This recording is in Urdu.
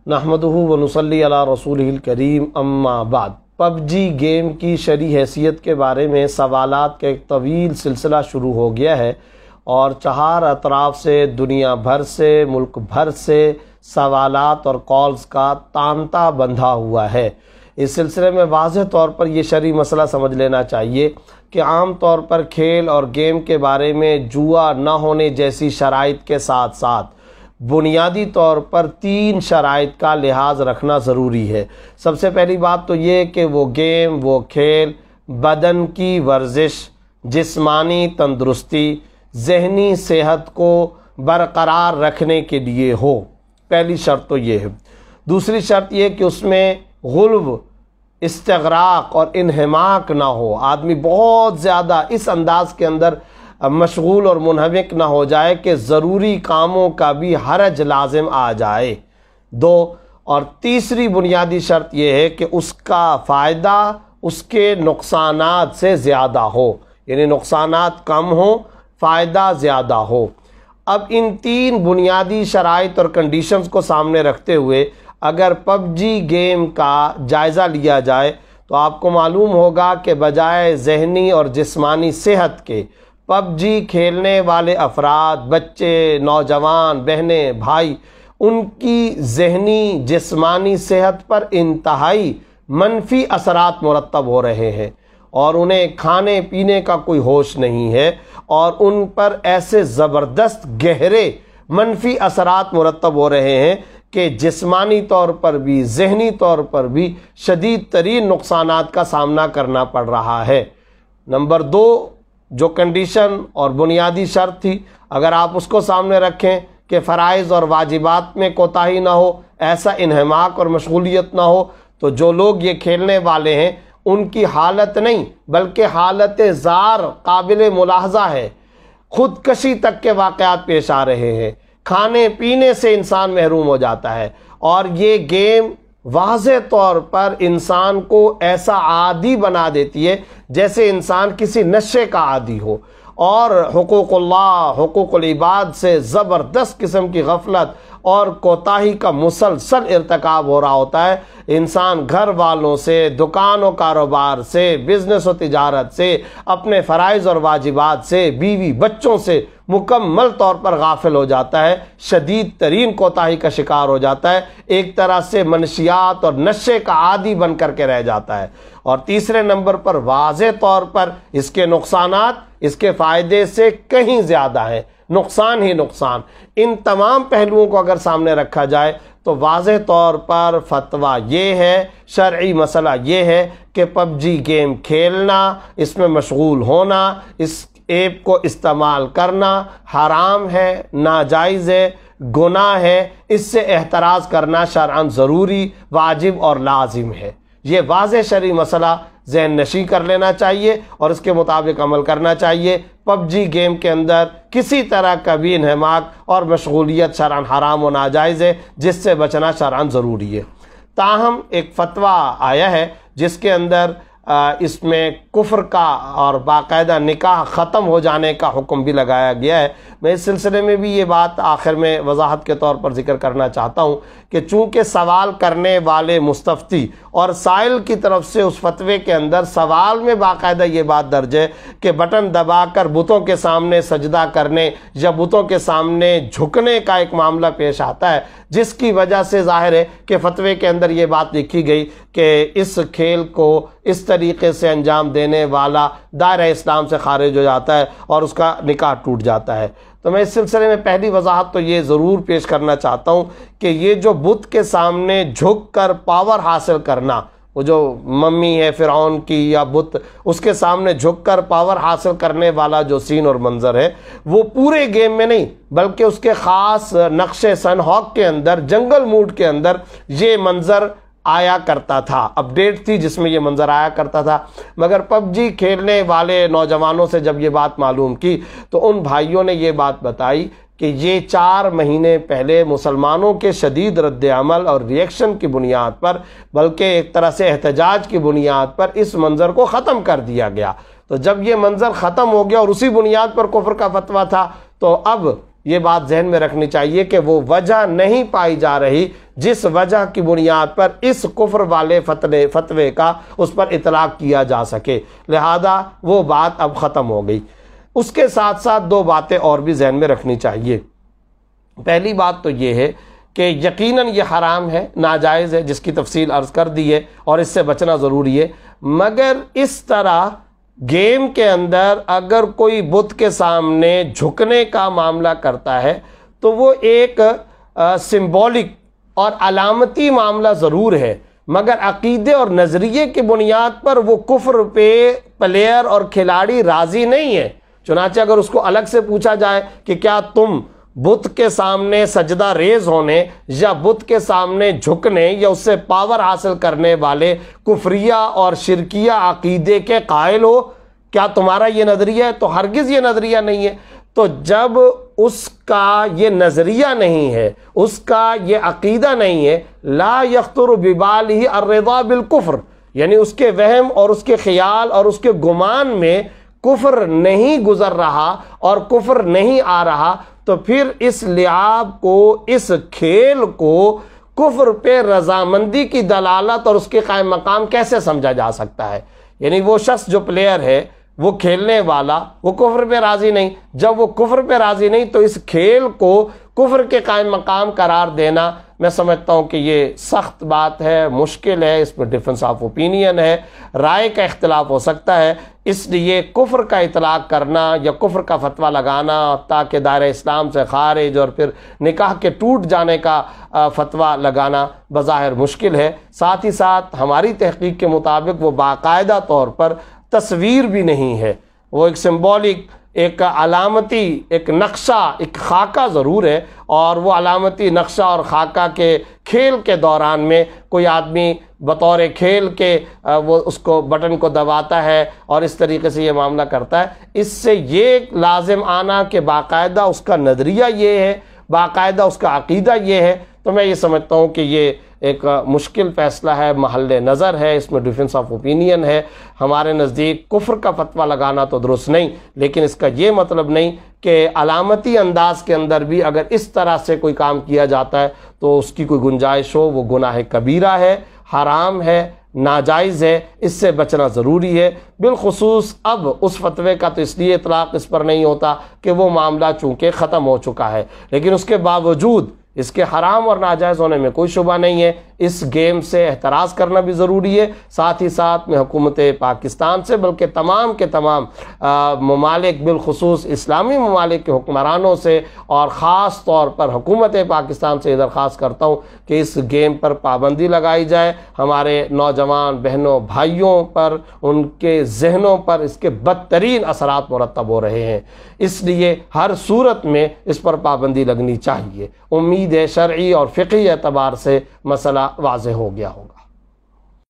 نحمدہ ونصلی علی رسولہ الکریم اما بعد۔ پب جی گیم کی شرعی حیثیت کے بارے میں سوالات کا ایک طویل سلسلہ شروع ہو گیا ہے اور چہار اطراف سے، دنیا بھر سے، ملک بھر سے سوالات اور کالز کا تانتا بندھا ہوا ہے۔ اس سلسلے میں واضح طور پر یہ شرعی مسئلہ سمجھ لینا چاہیے کہ عام طور پر کھیل اور گیم کے بارے میں جوا نہ ہونے جیسی شرائط کے ساتھ ساتھ بنیادی طور پر 3 شرائط کا لحاظ رکھنا ضروری ہے۔ سب سے پہلی بات تو یہ کہ وہ گیم، وہ کھیل بدن کی ورزش، جسمانی تندرستی، ذہنی صحت کو برقرار رکھنے کے لیے ہو۔ پہلی شرط تو یہ ہے۔ دوسری شرط یہ کہ اس میں غلو، استغراق اور انہماک نہ ہو، آدمی بہت زیادہ اس انداز کے اندر مشغول اور منہمک نہ ہو جائے کہ ضروری کاموں کا بھی حرج لازم آ جائے۔ اور تیسری بنیادی شرط یہ ہے کہ اس کا فائدہ اس کے نقصانات سے زیادہ ہو، یعنی نقصانات کم ہوں، فائدہ زیادہ ہو۔ اب ان 3 بنیادی شرائط اور کنڈیشنز کو سامنے رکھتے ہوئے اگر پب جی گیم کا جائزہ لیا جائے تو آپ کو معلوم ہوگا کہ بجائے ذہنی اور جسمانی صحت کے، پب جی کھیلنے والے افراد، بچے، نوجوان، بہنیں، بھائی، ان کی ذہنی جسمانی صحت پر انتہائی منفی اثرات مرتب ہو رہے ہیں اور انہیں کھانے پینے کا کوئی ہوش نہیں ہے اور ان پر ایسے زبردست گہرے منفی اثرات مرتب ہو رہے ہیں کہ جسمانی طور پر بھی، ذہنی طور پر بھی شدید ترین نقصانات کا سامنا کرنا پڑ رہا ہے۔ نمبر 2 جو کنڈیشن اور بنیادی شرط تھی، اگر آپ اس کو سامنے رکھیں کہ فرائض اور واجبات میں کوتاہی نہ ہو، ایسا انہماک اور مشغولیت نہ ہو، تو جو لوگ یہ کھیلنے والے ہیں ان کی حالت نہیں بلکہ حالت زار قابل ملاحظہ ہے۔ خودکشی تک کے واقعات پیش آ رہے ہیں، کھانے پینے سے انسان محروم ہو جاتا ہے اور یہ گیم واضح طور پر انسان کو ایسا عادی بنا دیتی ہے جیسے انسان کسی نشے کا عادی ہو، اور حقوق اللہ، حقوق العباد سے زبردست قسم کی غفلت اور کوتاہی کا مسلسل ارتکاب ہو رہا ہوتا ہے۔ انسان گھر والوں سے، دکان و کاروبار سے، بزنس و تجارت سے، اپنے فرائض اور واجبات سے، بیوی بچوں سے مکمل طور پر غافل ہو جاتا ہے، شدید ترین کوتاہی کا شکار ہو جاتا ہے، ایک طرح سے منشیات اور نشے کا عادی بن کر کے رہ جاتا ہے۔ اور تیسرے نمبر پر واضح طور پر اس کے نقصانات اس کے فائدے سے کہیں زیادہ ہیں، نقصان ہی نقصان۔ ان تمام پہلوؤں کو اگر سامنے رکھا جائے تو واضح طور پر فتویٰ یہ ہے، شرعی مسئلہ یہ ہے کہ پب جی گیم کھیلنا، اس میں مشغول ہونا، اس ایپ کو استعمال کرنا حرام ہے، ناجائز ہے، گناہ ہے، اس سے احتراز کرنا شرعاً ضروری، واجب اور لازم ہے۔ یہ واضح شرعی مسئلہ ذہن نشین کر لینا چاہیے اور اس کے مطابق عمل کرنا چاہیے۔ پب جی گیم کے اندر کسی طرح کا بھی انہماک اور مشغولیت شرعاً حرام و ناجائز ہے، جس سے بچنا شرعاً ضروری ہے۔ تاہم ایک فتویٰ آیا ہے جس کے اندر اس میں کفر کا اور باقاعدہ نکاح ختم ہو جانے کا حکم بھی لگایا گیا ہے۔ میں اس سلسلے میں بھی یہ بات آخر میں وضاحت کے طور پر ذکر کرنا چاہتا ہوں کہ چونکہ سوال کرنے والے مستفتی اور سائل کی طرف سے اس فتوے کے اندر سوال میں باقاعدہ یہ بات درج ہے کہ بٹن دبا کر بتوں کے سامنے سجدہ کرنے یا بتوں کے سامنے جھکنے کا ایک معاملہ پیش آتا ہے، جس کی وجہ سے ظاہر ہے کہ فتوے کے اندر یہ بات لکھی گئی کہ اس کھیل کو اس طریقے سے انجام دینے والا دائرہ اسلام سے خارج ہو جاتا ہے اور اس کا نکاح ٹوٹ جاتا ہے۔ تو میں اس سلسلے میں پہلی وضاحت تو یہ ضرور پیش کرنا چاہتا ہوں کہ یہ جو بت کے سامنے جھک کر پاور حاصل کرنا، وہ جو ممی ہے فرعون کی یا بت، اس کے سامنے جھک کر پاور حاصل کرنے والا جو سین اور منظر ہے، وہ پورے گیم میں نہیں بلکہ اس کے خاص نقش سن ہاک کے اندر، جنگل موڈ کے اندر یہ منظر آیا کرتا تھا، اپڈیٹ تھی جس میں یہ منظر آیا کرتا تھا۔ مگر پب جی کھیلنے والے نوجوانوں سے جب یہ بات معلوم کی تو ان بھائیوں نے یہ بات بتائی کہ یہ 4 مہینے پہلے مسلمانوں کے شدید رد عمل اور ریئیکشن کی بنیاد پر، بلکہ ایک طرح سے احتجاج کی بنیاد پر اس منظر کو ختم کر دیا گیا۔ تو جب یہ منظر ختم ہو گیا اور اسی بنیاد پر کفر کا فتویٰ تھا، تو اب یہ بات ذہن میں رکھنی چاہیے کہ وہ وجہ نہیں پائی جا رہی جس وجہ کی بنیاد پر اس کفر والے فتوے کا اس پر اطلاق کیا جا سکے، لہذا وہ بات اب ختم ہو گئی۔ اس کے ساتھ ساتھ دو باتیں اور بھی ذہن میں رکھنی چاہیے۔ پہلی بات تو یہ ہے کہ یقیناً یہ حرام ہے، ناجائز ہے، جس کی تفصیل عرض کر دی ہے اور اس سے بچنا ضروری ہے، مگر اس طرح گیم کے اندر اگر کوئی بت کے سامنے جھکنے کا معاملہ کرتا ہے تو وہ ایک سمبولک اور علامتی معاملہ ضرور ہے، مگر عقیدے اور نظریے کی بنیاد پر وہ کفر پہ پلیئر اور کھلاڑی راضی نہیں ہے۔ چنانچہ اگر اس کو الگ سے پوچھا جائے کہ کیا تم بت کے سامنے سجدہ ریز ہونے یا بت کے سامنے جھکنے یا اس سے پاور حاصل کرنے والے کفریہ اور شرکیہ عقیدے کے قائل ہو، کیا تمہارا یہ نظریہ ہے؟ تو ہرگز یہ نظریہ نہیں ہے۔ تو جب اس کا یہ نظریہ نہیں ہے، اس کا یہ عقیدہ نہیں ہے، لا یخطر ببالہ الرضا بالکفر، یعنی اس کے وہم اور اس کے خیال اور اس کے گمان میں کفر نہیں گزر رہا اور کفر نہیں آ رہا، تو پھر اس لعاب کو، اس کھیل کو کفر پہ رضامندی کی دلالت اور اس کے قائم مقام کیسے سمجھا جا سکتا ہے؟ یعنی وہ شخص جو پلیئر ہے، وہ کھیلنے والا، وہ کفر پہ راضی نہیں۔ جب وہ کفر پہ راضی نہیں تو اس کھیل کو کفر کے قائم مقام قرار دینا، میں سمجھتا ہوں کہ یہ سخت بات ہے، مشکل ہے، اس میں ڈفرینس آف اوپینین ہے، رائے کا اختلاف ہو سکتا ہے۔ اس لیے کفر کا اطلاق کرنا یا کفر کا فتویٰ لگانا تاکہ دائرہ اسلام سے خارج اور پھر نکاح کے ٹوٹ جانے کا فتویٰ لگانا بظاہر مشکل ہے۔ ساتھ ہی ساتھ ہماری تحقیق کے مطابق وہ باقاعدہ طور پر تصویر بھی نہیں ہے، وہ ایک سمبولک، ایک علامتی، ایک نقشہ، ایک خاکہ ضرور ہے، اور وہ علامتی نقشہ اور خاکہ کے کھیل کے دوران میں کوئی آدمی بطور کھیل کے وہ اس کو بٹن کو دباتا ہے اور اس طریقے سے یہ معاملہ کرتا ہے۔ اس سے یہ لازم آنا کہ باقاعدہ اس کا نظریہ یہ ہے، باقاعدہ اس کا عقیدہ یہ ہے، تو میں یہ سمجھتا ہوں کہ یہ ایک مشکل فیصلہ ہے، محل نظر ہے، اس میں ڈیفرنس آف اوپینین ہے۔ ہمارے نزدیک کفر کا فتویٰ لگانا تو درست نہیں، لیکن اس کا یہ مطلب نہیں کہ علامتی انداز کے اندر بھی اگر اس طرح سے کوئی کام کیا جاتا ہے تو اس کی کوئی گنجائش ہو، وہ گناہ کبیرہ ہے، حرام ہے، ناجائز ہے، اس سے بچنا ضروری ہے۔ بالخصوص اب اس فتوے کا تو اس لیے اطلاق اس پر نہیں ہوتا کہ وہ معاملہ چونکہ ختم ہو چکا ہے، لیکن اس کے باوجود اس کے حرام اور ناجائز ہونے میں کوئی شبہ نہیں ہے۔ اس گیم سے احتراز کرنا بھی ضروری ہے۔ ساتھ ہی ساتھ میں حکومت پاکستان سے بلکہ تمام کے تمام ممالک، بالخصوص اسلامی ممالک کے حکمرانوں سے اور خاص طور پر حکومت پاکستان سے درخواست کرتا ہوں کہ اس گیم پر پابندی لگائی جائے۔ ہمارے نوجوان بہنوں بھائیوں پر، ان کے ذہنوں پر اس کے بدترین اثرات مرتب ہو رہے ہیں، اس لیے ہر صورت میں اس پر پابندی لگنی چاہیے۔ امید ہے شرعی اور فقہی اعتبار سے مسئلہ واضح ہو گیا ہوگا۔